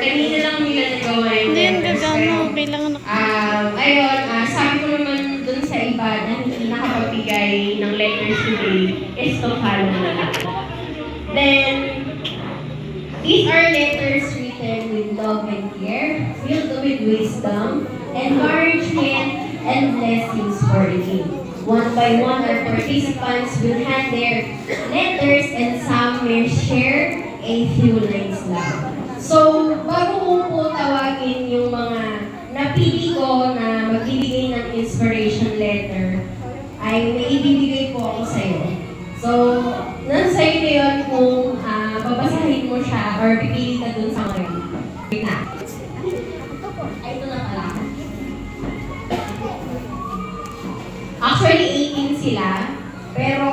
kanina lang nila nagawa yung Hindi, ang letters. gagano. Pero, Kailangan na. ayun, sabi ko naman dun sa iba na hindi nakapagbigay ng letters today is to follow na lang. Then, these are letters written with love and care, filled with wisdom, encouragement, and blessings for you. One by one, our participants will hand their letters and some may share a few lines lang. So, bago ko po tawagin yung mga napili ko na magbibigay ng inspiration letter, ay may ibibigay po ako sa'yo. So, nasa sa'yo na yun kung babasahin mo siya or pipili ka dun sa ngayon. Wait na. Ay, ito na pala. Actually, 18 sila, pero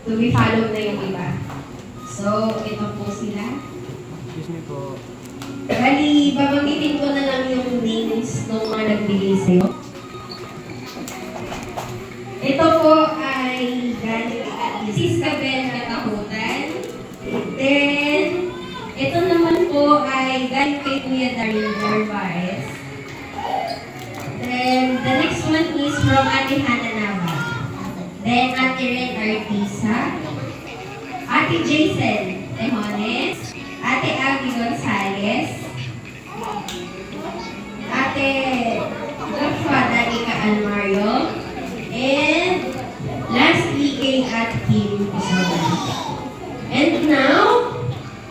to be followed na yung iba. So, ito po sila. Excuse me po. Bali, babanggitin ko na lang yung names ng mga nagbigay sa'yo. Ito po ay galing kay Siska Ben Katahutan. Then, ito naman po ay galing kay Kuya Darin Narvaez. Then, the next one is from Ate Hana Nava. Then, Ate Ren Artisa. Ate Jason Tejones. Ate Abby Gonzalez. Ate Joshua Danica Almario. And lastly, kay Ate Kim Isola. And now,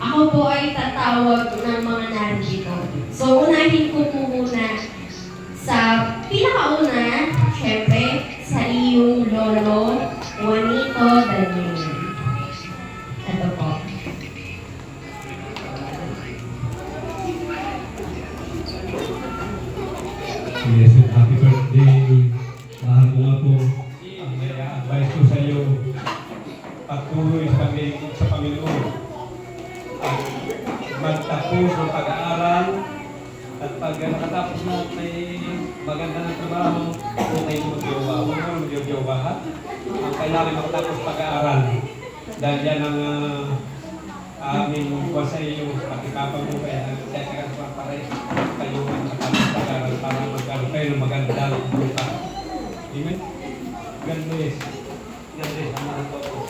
ako po ay tatawag ng mga nandito. So, unahin ko po muna sa pinakauna, syempre, sa iyong lolo, Juanito Daniel. Ito po. Yes, happy birthday. Mahal ko nga po. Ang may advice ko sa iyo, patuloy sa Panginoon. At magtapos ng pag-aaral. At pag nakatapos na may maganda na trabaho, kung kayo mag-iwa. Huwag mo mag-iwa ha. Ang kailangan makatapos pag-aaral. Dahil yan ang aming buwan sa iyo. Pakikapang mo kaya nagtatagal pa para kayo makatapos pag-aaral para magkaroon kayo ng magandang buka. Amen? God bless. God bless. Samahan ko po.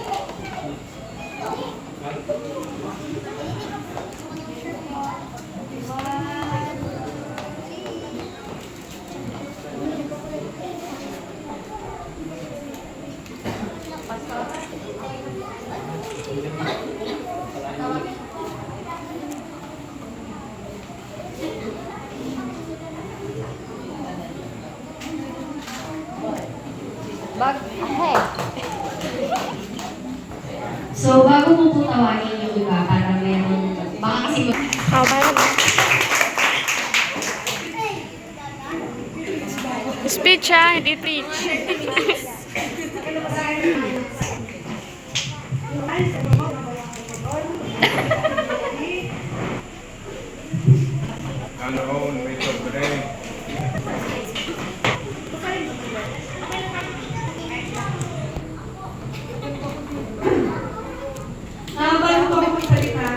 Bag ahead. So, bago mo po tawagin yung iba para meron, baka kasi Speech ha, hindi preach. Ganoon, may sobre. Bago ko ako magsalita,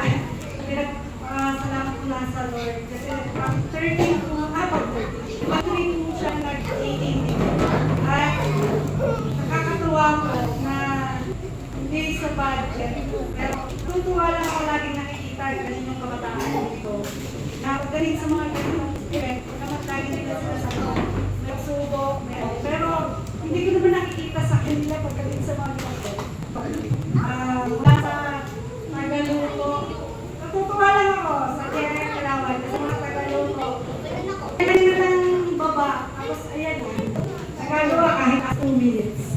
salamat ko lang sa Lord. Kasi after pag-13 po siya nag-18. At nakakatuwa ko na hindi sa budget. Pero tutuwa lang ako laging nakikita galing yung kabataan dito. Na galing sa mga ganitong event, naman lagi nila sila sa nagsubok. Pero hindi ko naman nakikita sa kanila pagdating sa mga ganito. Mula sa Tagaluto. Natutuwa lang ako sa Kaya Kalawan sa mga Tagaluto. Kaya lang baba. Tapos ayan na. Nagagawa kahit 2 minutes.